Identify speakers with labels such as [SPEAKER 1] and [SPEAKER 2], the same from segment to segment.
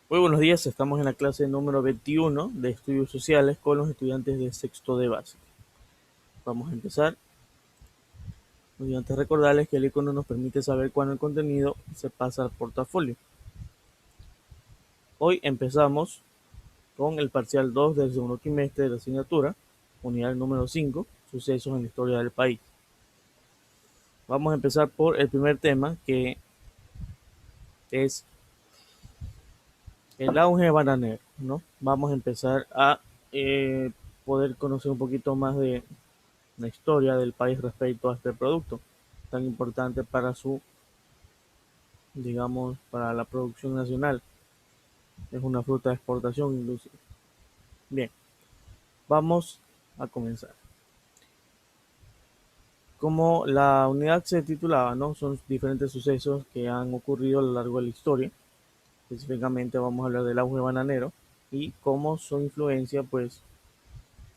[SPEAKER 1] Muy buenos días, estamos en la clase número 21 de Estudios Sociales con los estudiantes de sexto de básica. Vamos a empezar. Muy bien, antes recordarles que el icono nos permite saber cuándo el contenido se pasa al portafolio. Hoy empezamos con el parcial 2 del segundo trimestre de la asignatura, unidad número 5, sucesos en la historia del país. Vamos a empezar por el primer tema, que es el auge bananero, ¿no? Vamos a empezar a poder conocer un poquito más de la historia del país respecto a este producto tan importante para su, digamos, para la producción nacional. Es una fruta de exportación inclusive. Bien, vamos a comenzar. Como la unidad se titulaba, ¿no? Son diferentes sucesos que han ocurrido a lo largo de la historia. Específicamente vamos a hablar del auge bananero y cómo su influencia, pues,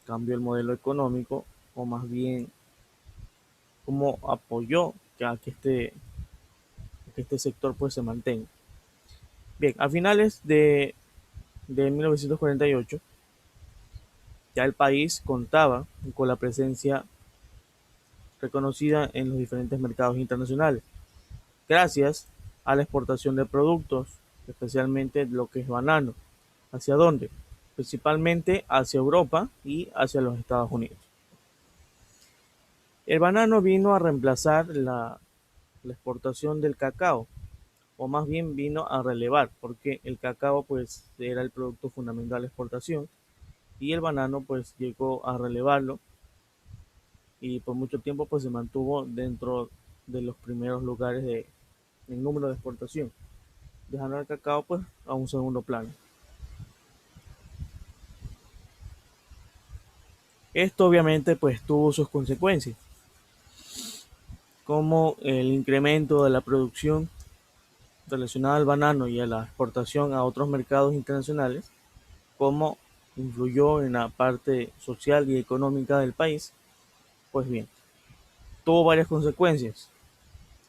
[SPEAKER 1] cambió el modelo económico, o más bien, cómo apoyó que este sector, pues, se mantenga. Bien, a finales de 1948, ya el país contaba con la presencia reconocida en los diferentes mercados internacionales, gracias a la exportación de productos, especialmente lo que es banano. ¿Hacia dónde? Principalmente hacia Europa y hacia los Estados Unidos. El banano vino a reemplazar la exportación del cacao, o más bien vino a relevar, porque el cacao pues era el producto fundamental de exportación y el banano pues llegó a relevarlo y por mucho tiempo pues se mantuvo dentro de los primeros lugares en número de exportación, dejando al cacao pues a un segundo plano. Esto obviamente pues tuvo sus consecuencias, como el incremento de la producción relacionada al banano y a la exportación a otros mercados internacionales, como influyó en la parte social y económica del país. Pues bien, tuvo varias consecuencias,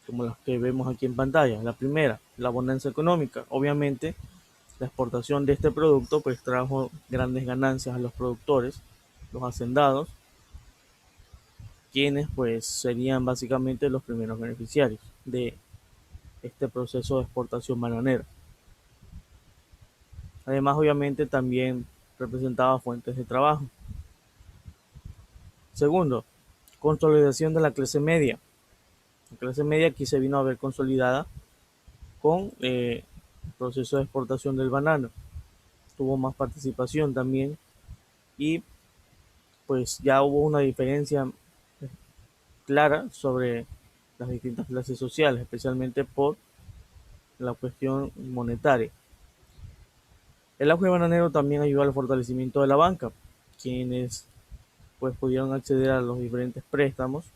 [SPEAKER 1] como las que vemos aquí en pantalla. La primera, la bonanza económica. Obviamente, la exportación de este producto pues trajo grandes ganancias a los productores, los hacendados, quienes pues serían básicamente los primeros beneficiarios de este proceso de exportación bananera. Además, obviamente también representaba fuentes de trabajo. Segundo, consolidación de la clase media. La clase media aquí se vino a ver consolidada con el proceso de exportación del banano. Tuvo más participación también y pues ya hubo una diferencia clara sobre las distintas clases sociales, especialmente por la cuestión monetaria. El auge bananero también ayudó al fortalecimiento de la banca, quienes pues pudieron acceder a los diferentes préstamos,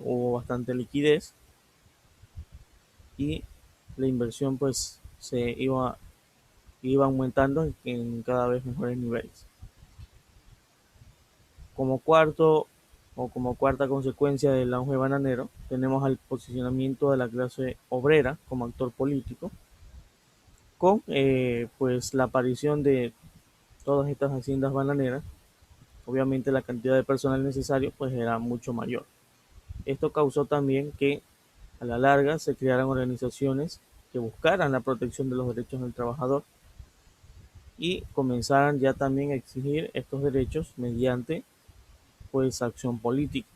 [SPEAKER 1] hubo bastante liquidez y la inversión pues iba aumentando en cada vez mejores niveles. Como cuarto o como cuarta consecuencia del auge bananero, tenemos al posicionamiento de la clase obrera como actor político, con pues la aparición de todas estas haciendas bananeras. Obviamente la cantidad de personal necesario pues era mucho mayor. Esto causó también que a la larga se crearan organizaciones que buscaran la protección de los derechos del trabajador y comenzaran ya también a exigir estos derechos mediante pues acción política.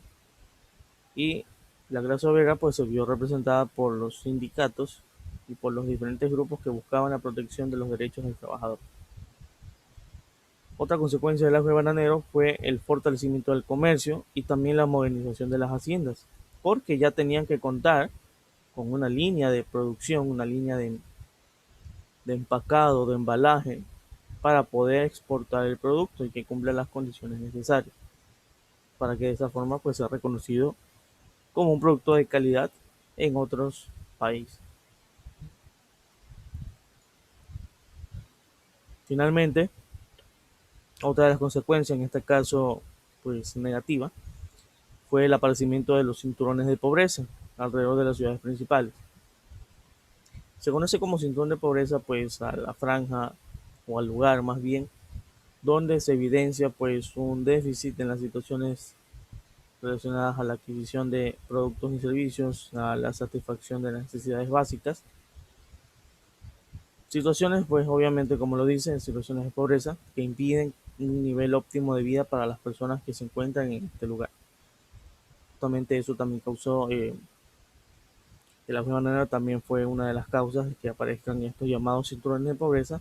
[SPEAKER 1] Y la clase obrera pues se vio representada por los sindicatos y por los diferentes grupos que buscaban la protección de los derechos del trabajador. Otra consecuencia del auge bananero fue el fortalecimiento del comercio y también la modernización de las haciendas, porque ya tenían que contar con una línea de producción, una línea de empacado, de embalaje, para poder exportar el producto y que cumpla las condiciones necesarias, para que de esa forma pues sea reconocido como un producto de calidad en otros países. Finalmente, otra de las consecuencias, en este caso pues negativa, fue el aparecimiento de los cinturones de pobreza alrededor de las ciudades principales. Se conoce como cinturón de pobreza pues a la franja o al lugar más bien donde se evidencia pues un déficit en las situaciones relacionadas a la adquisición de productos y servicios, a la satisfacción de las necesidades básicas. Situaciones, pues obviamente, como lo dicen, situaciones de pobreza que impiden un nivel óptimo de vida para las personas que se encuentran en este lugar. Justamente eso también causó que la misma manera también fue una de las causas de que aparezcan estos llamados cinturones de pobreza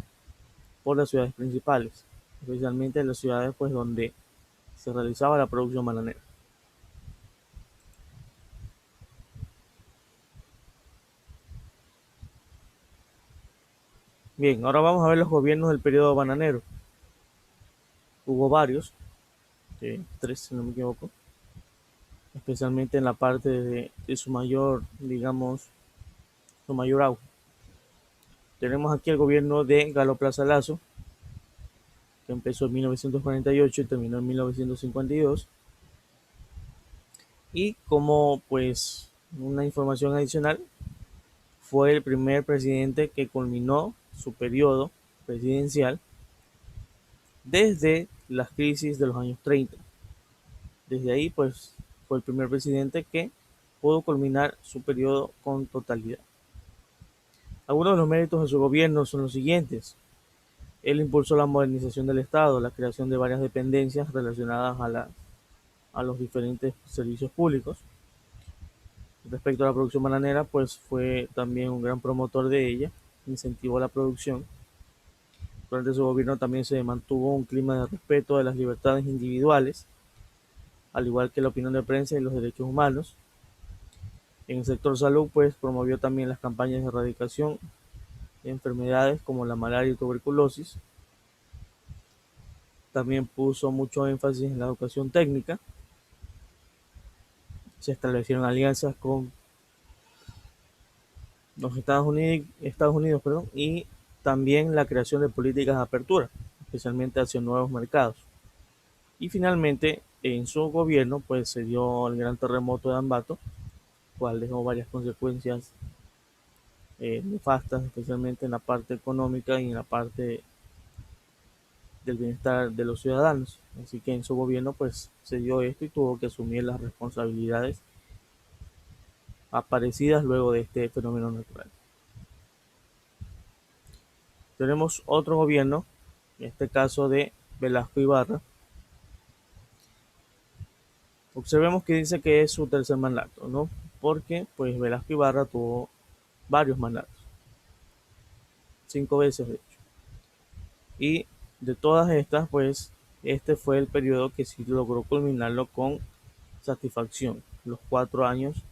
[SPEAKER 1] por las ciudades principales, especialmente en las ciudades pues donde se realizaba la producción bananera. Bien, ahora vamos a ver los gobiernos del periodo bananero. Hubo varios, tres si no me equivoco, especialmente en la parte de su mayor, digamos, su mayor auge. Tenemos aquí el gobierno de Galo Plaza Lazo, que empezó en 1948 y terminó en 1952. Y como pues una información adicional, fue el primer presidente que culminó su periodo presidencial desde las crisis de los años 30. Desde ahí pues fue el primer presidente que pudo culminar su periodo con totalidad. Algunos de los méritos de su gobierno son los siguientes. Él impulsó la modernización del Estado, la creación de varias dependencias relacionadas a los diferentes servicios públicos. Respecto a la producción bananera, pues fue también un gran promotor de ella, incentivó la producción. Durante su gobierno también se mantuvo un clima de respeto de las libertades individuales, al igual que la opinión de prensa y los derechos humanos. En el sector salud, pues promovió también las campañas de erradicación de enfermedades como la malaria y tuberculosis. También puso mucho énfasis en la educación técnica. Se establecieron alianzas con los Estados Unidos, perdón, y también la creación de políticas de apertura, especialmente hacia nuevos mercados. Y finalmente, en su gobierno, pues se dio el gran terremoto de Ambato, cual dejó varias consecuencias nefastas, especialmente en la parte económica y en la parte del bienestar de los ciudadanos. Así que en su gobierno, pues se dio esto y tuvo que asumir las responsabilidades aparecidas luego de este fenómeno natural. Tenemos otro gobierno, en este caso de Velasco Ibarra. Observemos que dice que es su tercer mandato, ¿no? Porque pues Velasco Ibarra tuvo varios mandatos, 5 veces de hecho. Y de todas estas, pues este fue el periodo que sí logró culminarlo con satisfacción, los 4 años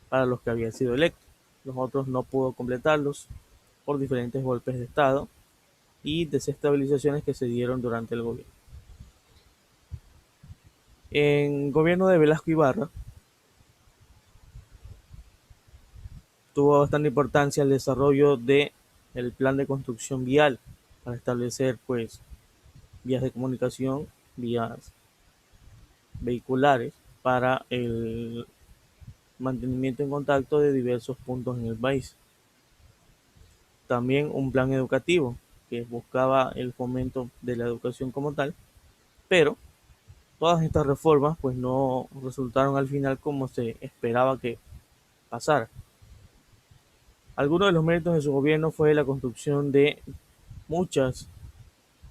[SPEAKER 1] para los que había sido electo. Los otros no pudo completarlos por diferentes golpes de Estado y desestabilizaciones que se dieron durante el gobierno. En gobierno de Velasco Ibarra tuvo bastante importancia el desarrollo de el plan de construcción vial para establecer pues vías de comunicación, vías vehiculares para el mantenimiento en contacto de diversos puntos en el país. También un plan educativo que buscaba el fomento de la educación como tal, pero todas estas reformas pues no resultaron al final como se esperaba que pasara. Algunos de los méritos de su gobierno fue la construcción de muchas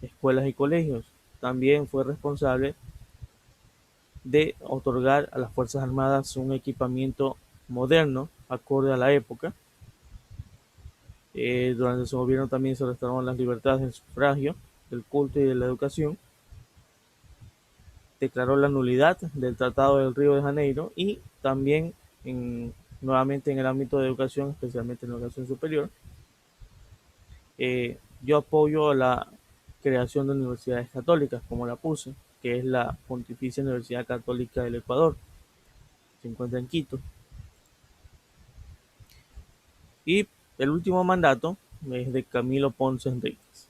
[SPEAKER 1] escuelas y colegios. También fue responsable de otorgar a las Fuerzas Armadas un equipamiento moderno acorde a la época. Durante su gobierno también se restauraron las libertades del sufragio, del culto y de la educación. Declaró la nulidad del Tratado del Río de Janeiro y también nuevamente en el ámbito de educación, especialmente en la educación superior, yo apoyo la creación de universidades católicas, como la puse, que es la Pontificia Universidad Católica del Ecuador, se encuentra en Quito. Y el último mandato es de Camilo Ponce Enríquez,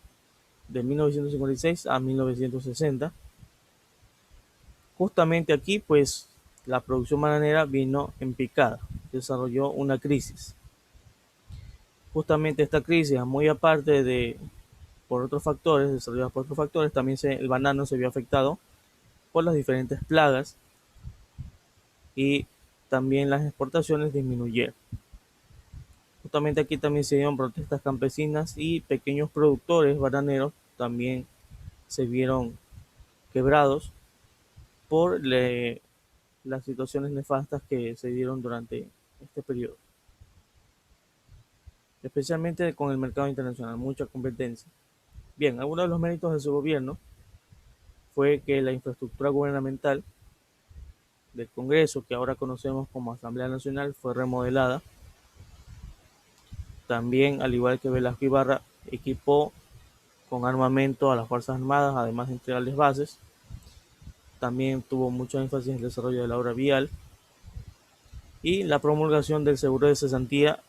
[SPEAKER 1] de 1956 a 1960. Justamente aquí, pues, la producción bananera vino en picada, desarrolló una crisis. Justamente esta crisis, muy aparte de por otros factores, desarrollados por otros factores, también el banano se vio afectado por las diferentes plagas y también las exportaciones disminuyeron. Justamente aquí también se dieron protestas campesinas y pequeños productores bananeros también se vieron quebrados por las situaciones nefastas que se dieron durante este periodo, especialmente con el mercado internacional, mucha competencia. Bien, algunos de los méritos de su gobierno fue que la infraestructura gubernamental del Congreso, que ahora conocemos como Asamblea Nacional, fue remodelada. También, al igual que Velasco Ibarra, equipó con armamento a las Fuerzas Armadas, además de entregarles bases. También tuvo mucho énfasis en el desarrollo de la obra vial y la promulgación del seguro de cesantía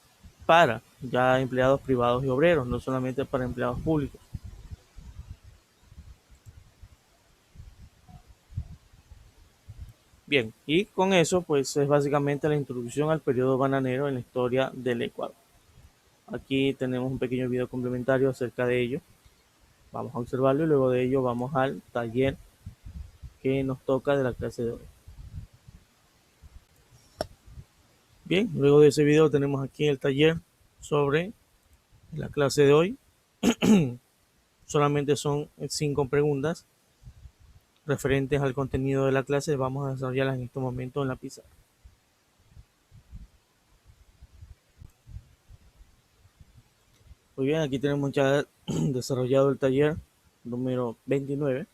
[SPEAKER 1] para ya empleados privados y obreros, no solamente para empleados públicos. Bien, y con eso pues es básicamente la introducción al periodo bananero en la historia del Ecuador. Aquí tenemos un pequeño video complementario acerca de ello. Vamos a observarlo y luego de ello vamos al taller que nos toca de la clase de hoy. Bien, luego de ese video tenemos aquí el taller sobre la clase de hoy. Solamente son 5 preguntas referentes al contenido de la clase. Vamos a desarrollarlas en este momento en la pizarra. Muy bien, aquí tenemos ya desarrollado el taller número 29,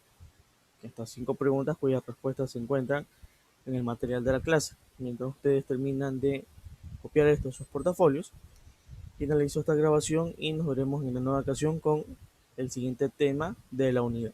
[SPEAKER 1] que estas 5 preguntas cuyas respuestas se encuentran en el material de la clase. Mientras ustedes terminan de copiar esto en sus portafolios, finalizo esta grabación y nos veremos en una nueva ocasión con el siguiente tema de la unidad.